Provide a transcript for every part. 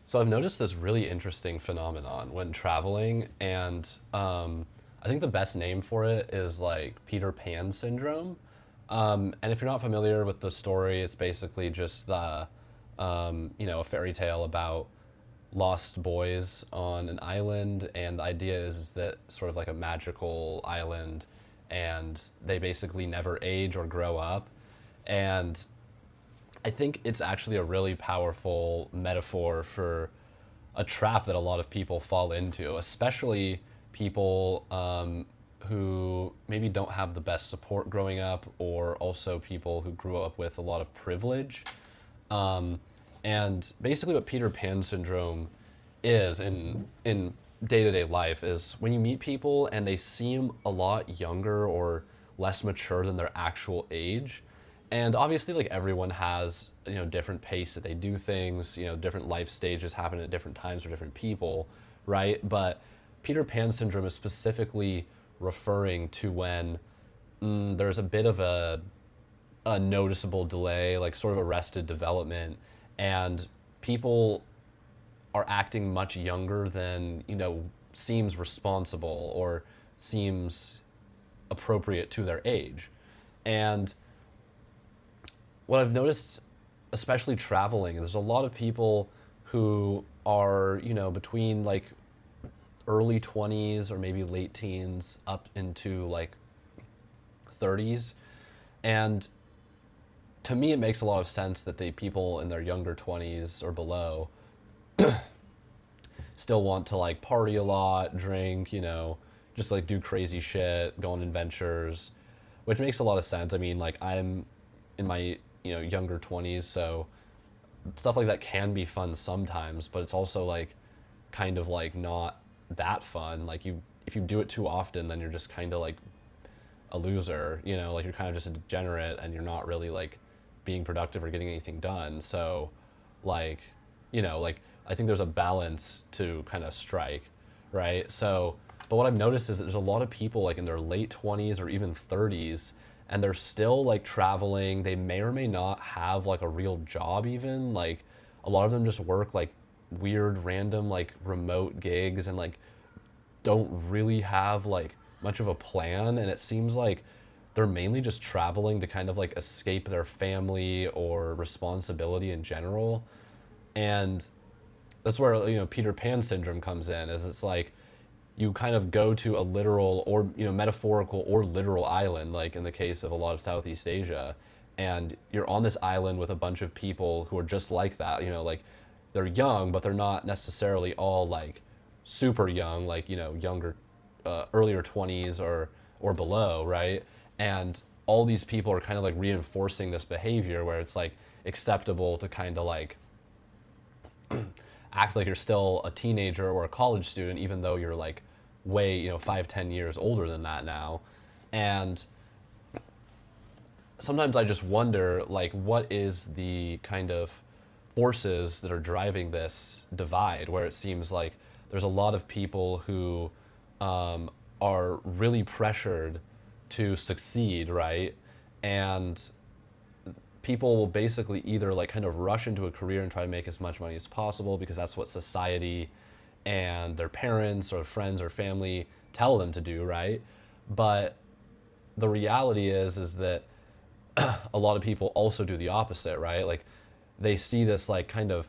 So I've noticed this really interesting phenomenon when traveling, and I think the best name for it is like Peter Pan syndrome. And if you're not familiar with the story, it's basically just a fairy tale about lost boys on an island, and the idea is that sort of like a magical island, and they basically never age or grow up. And I think it's actually a really powerful metaphor for a trap that a lot of people fall into, especially people who maybe don't have the best support growing up, or also people who grew up with a lot of privilege. Um, and basically, what Peter Pan syndrome is in day to day life is when you meet people and they seem a lot younger or less mature than their actual age. And obviously, like everyone has different pace that they do things. Different life stages happen at different times for different people, right? But Peter Pan syndrome is specifically referring to when there's a bit of a noticeable delay, like sort of arrested development, and people are acting much younger than seems responsible or seems appropriate to their age. And what I've noticed, especially traveling, there's a lot of people who are between like early 20s or maybe late teens up into like 30s. And to me, it makes a lot of sense that the people in their younger 20s or below still want to like party a lot, drink, just like do crazy shit, go on adventures, which makes a lot of sense. I mean, like I'm in my younger 20s, so stuff like that can be fun sometimes, but it's also like kind of like not that fun. Like you, if you do it too often, then you're just kind of like a loser, like you're kind of just a degenerate and you're not really like being productive or getting anything done. So like, like I think there's a balance to kind of strike, right? So, but what I've noticed is that there's a lot of people like in their late 20s or even 30s, and they're still like traveling. They may or may not have like a real job, even. Like a lot of them just work like weird, random, like remote gigs, and like don't really have like much of a plan. And it seems like they're mainly just traveling to kind of like escape their family or responsibility in general. And that's where Peter Pan syndrome comes in. Is it's like you kind of go to a literal or metaphorical or literal island, like in the case of a lot of Southeast Asia, and you're on this island with a bunch of people who are just like that. Like they're young, but they're not necessarily all like super young, like younger, earlier 20s or below, right? And all these people are kind of like reinforcing this behavior where it's like acceptable to kind of like act like you're still a teenager or a college student, even though you're like way 5-10 years older than that now. And sometimes I just wonder like what is the kind of forces that are driving this divide, where it seems like there's a lot of people who are really pressured to succeed, right? And people will basically either like kind of rush into a career and try to make as much money as possible because that's what society and their parents or friends or family tell them to do, right? But the reality is that a lot of people also do the opposite, right? Like they see this like kind of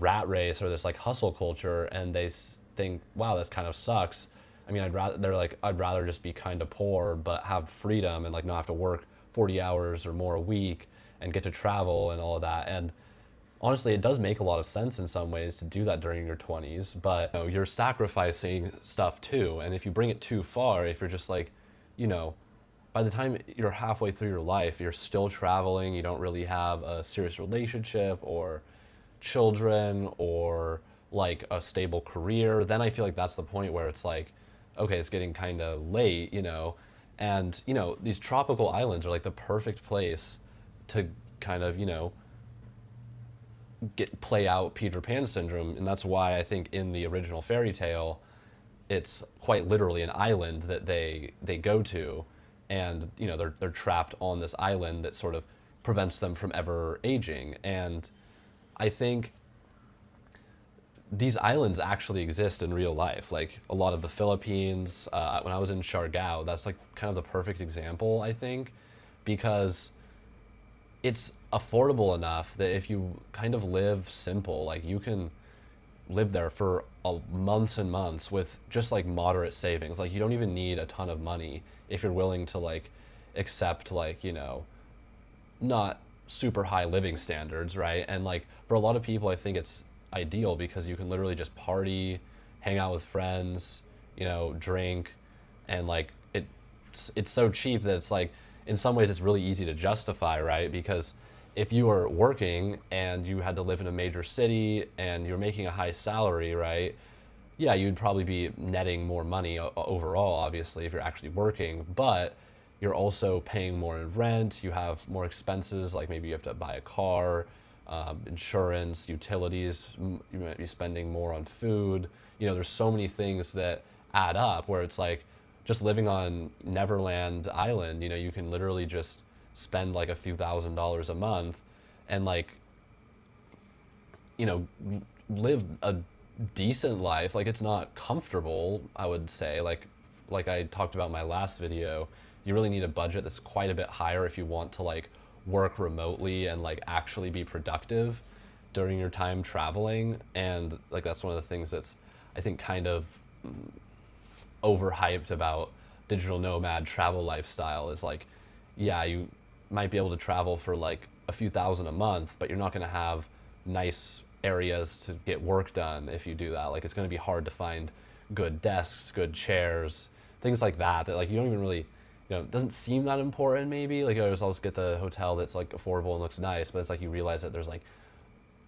rat race or this like hustle culture, and they think, wow, that kind of sucks. I mean, I'd rather just be kind of poor but have freedom and like not have to work 40 hours or more a week and get to travel and all of that. And honestly, it does make a lot of sense in some ways to do that during your 20s, but you're sacrificing stuff too. And if you bring it too far, if you're just like, you know, by the time you're halfway through your life, you're still traveling, you don't really have a serious relationship or children or like a stable career, then I feel like that's the point where it's like, okay, it's getting kind of late, and these tropical islands are like the perfect place to kind of get play out Peter Pan syndrome. And that's why I think in the original fairy tale it's quite literally an island that they go to, and they're trapped on this island that sort of prevents them from ever aging. And I think these islands actually exist in real life. Like a lot of the Philippines, when I was in Siargao, that's like kind of the perfect example, I think, because it's affordable enough that if you kind of live simple, like you can live there for months and months with just like moderate savings. Like you don't even need a ton of money if you're willing to like accept like, not super high living standards, right? And like for a lot of people, I think it's ideal because you can literally just party, hang out with friends, drink, and like it's so cheap that it's like in some ways it's really easy to justify, right? Because if you were working and you had to live in a major city and you're making a high salary, right? Yeah, you'd probably be netting more money overall, obviously, if you're actually working, but you're also paying more in rent. You have more expenses, like maybe you have to buy a car, insurance, utilities. You might be spending more on food. There's so many things that add up where it's like just living on Neverland Island, you can literally just spend like a few $1,000s a month and like you know live a decent life. Like it's not comfortable, I would say. Like I talked about in my last video, you really need a budget that's quite a bit higher if you want to like work remotely and like actually be productive during your time traveling. And like that's one of the things that's I think kind of overhyped about digital nomad travel lifestyle is like, yeah, you might be able to travel for like a few thousand a month, but you're not going to have nice areas to get work done if you do that. Like it's going to be hard to find good desks, good chairs, things like that that like you don't even really, it doesn't seem that important maybe. Like I just always get the hotel that's like affordable and looks nice, but it's like you realize that there's like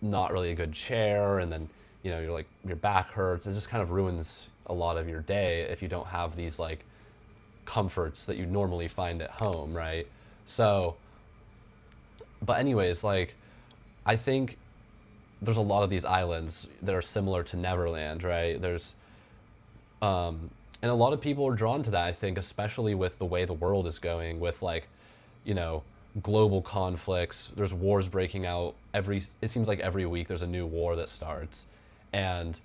not really a good chair, and then you're like your back hurts. It just kind of ruins a lot of your day if you don't have these like comforts that you normally find at home, right? So, but anyways, like I think there's a lot of these islands that are similar to Neverland, right? And a lot of people are drawn to that, I think, especially with the way the world is going, with like, you know, global conflicts. There's wars breaking out it seems like every week there's a new war that starts. And,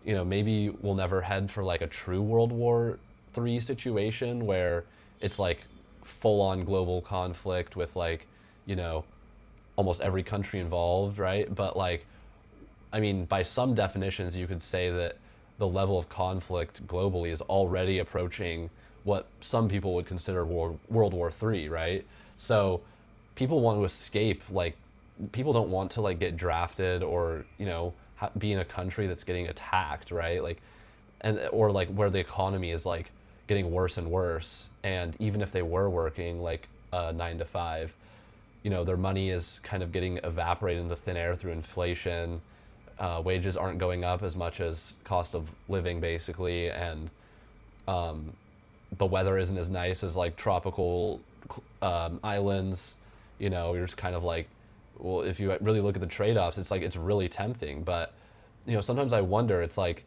maybe we'll never head for like a true World War III situation where it's like full on global conflict with like, you know, almost every country involved, right? But like, I mean, by some definitions, you could say that the level of conflict globally is already approaching what some people would consider World War III, right? So people want to escape, like, people don't want to like get drafted or, be in a country that's getting attacked, right? Like, and or like where the economy is like getting worse and worse. And even if they were working like 9 to 5, their money is kind of getting evaporated into thin air through inflation. Wages aren't going up as much as cost of living, basically, and the weather isn't as nice as like tropical islands. You're just kind of like, well, if you really look at the trade-offs, it's like it's really tempting. But sometimes I wonder, it's like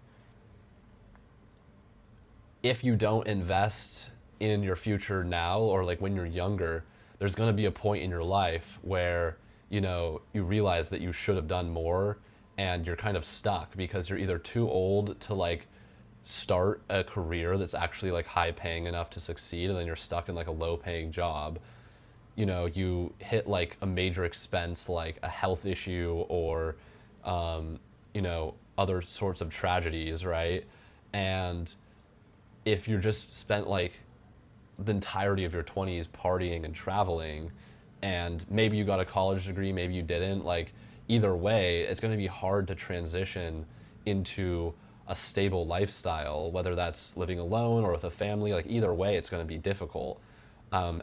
if you don't invest in your future now, or like when you're younger, there's going to be a point in your life where you realize that you should have done more, and you're kind of stuck because you're either too old to like start a career that's actually like high paying enough to succeed, and then you're stuck in like a low paying job. You hit like a major expense like a health issue or other sorts of tragedies, right? And if you're just spent like the entirety of your 20s partying and traveling, and maybe you got a college degree, maybe you didn't, like either way it's going to be hard to transition into a stable lifestyle, whether that's living alone or with a family. Like either way it's going to be difficult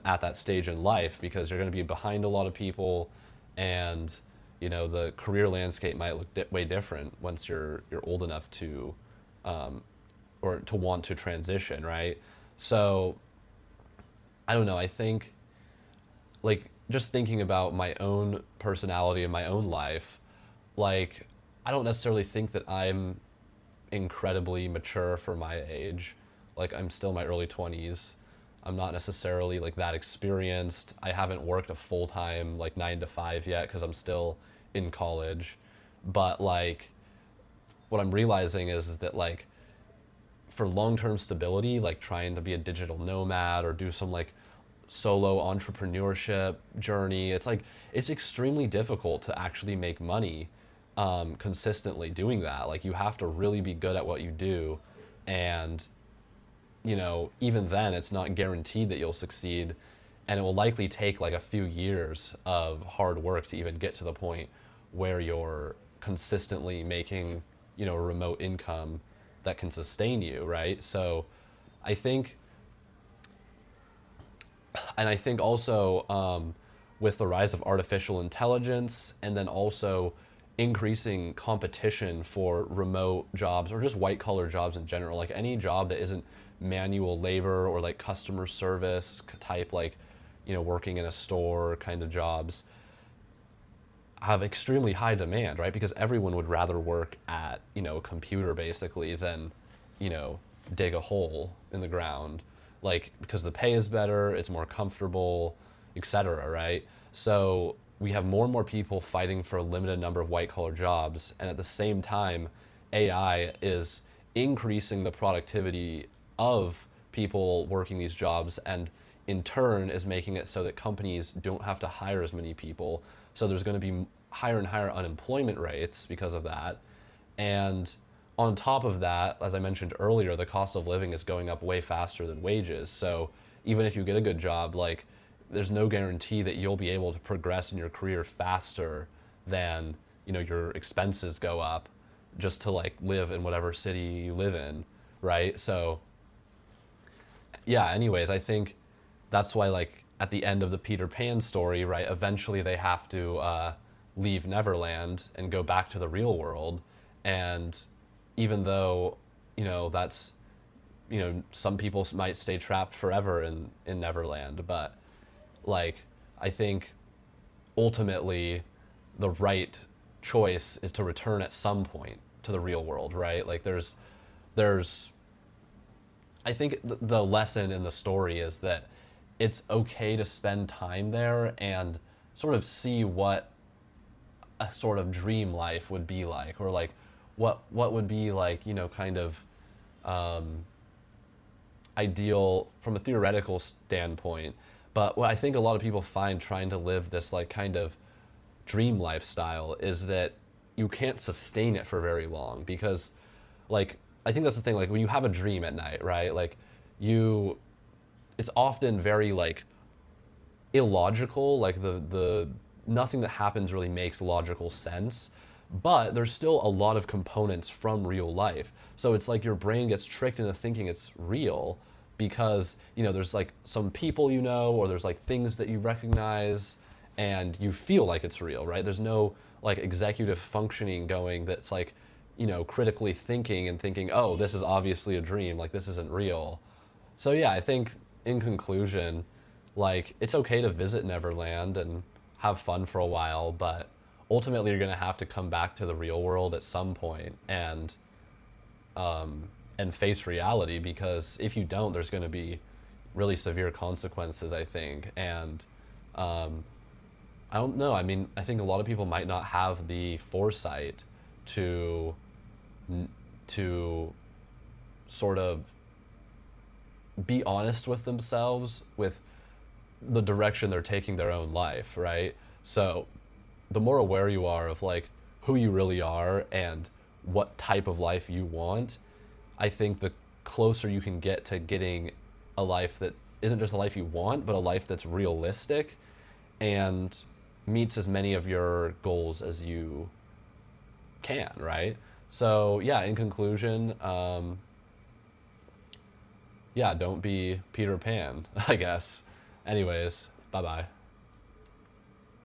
at that stage in life, because you're going to be behind a lot of people, and the career landscape might look way different once you're old enough to or to want to transition, right? So I don't know, I think like just thinking about my own personality and my own life, like I don't necessarily think that I'm incredibly mature for my age. Like I'm still in my early 20s. I'm not necessarily like that experienced. I haven't worked a full-time like 9 to 5 yet because I'm still in college. But like what I'm realizing is that like for long-term stability, like trying to be a digital nomad or do some like solo entrepreneurship journey, it's like it's extremely difficult to actually make money consistently doing that. Like you have to really be good at what you do, and even then, it's not guaranteed that you'll succeed, and it will likely take like a few years of hard work to even get to the point where you're consistently making, a remote income that can sustain you, right? So, I think, and I think also with the rise of artificial intelligence, and then also increasing competition for remote jobs or just white collar jobs in general, like any job that isn't manual labor or like customer service type, like working in a store kind of jobs, have extremely high demand, right? Because everyone would rather work at a computer basically than you know dig a hole in the ground, like because the pay is better, it's more comfortable, etc. Right? So we have more and more people fighting for a limited number of white collar jobs, and at the same time, AI is increasing the productivity of people working these jobs, and in turn is making it so that companies don't have to hire as many people. So there's going to be higher and higher unemployment rates because of that. And on top of that, as I mentioned earlier, the cost of living is going up way faster than wages. So even if you get a good job, like there's no guarantee that you'll be able to progress in your career faster than, your expenses go up just to like live in whatever city you live in, right? So yeah, anyways, I think that's why like at the end of the Peter Pan story, right, eventually they have to leave Neverland and go back to the real world. And even though that's some people might stay trapped forever in Neverland, but like I think ultimately the right choice is to return at some point to the real world, right? Like there's I think the lesson in the story is that it's okay to spend time there and sort of see what a sort of dream life would be like, or like what would be like, kind of um, ideal from a theoretical standpoint. But what I think a lot of people find trying to live this like kind of dream lifestyle is that you can't sustain it for very long, because like I think that's the thing, like when you have a dream at night, right? Like you it's often very like illogical, like the nothing that happens really makes logical sense, but there's still a lot of components from real life. So it's like your brain gets tricked into thinking it's real because, there's like some people, or there's like things that you recognize and you feel like it's real, right? There's no like executive functioning going that's like, critically thinking and thinking, oh, this is obviously a dream, like this isn't real. So yeah, I think in conclusion, like it's okay to visit Neverland and have fun for a while, but ultimately you're gonna have to come back to the real world at some point and face reality, because if you don't, there's gonna be really severe consequences, I think. And um, I don't know. I mean, I think a lot of people might not have the foresight to to sort of be honest with themselves with the direction they're taking their own life, right? So the more aware you are of like who you really are and what type of life you want, I think the closer you can get to getting a life that isn't just a life you want, but a life that's realistic and meets as many of your goals as you can, right? So yeah, in conclusion, yeah, don't be Peter Pan, I guess. Anyways, bye bye.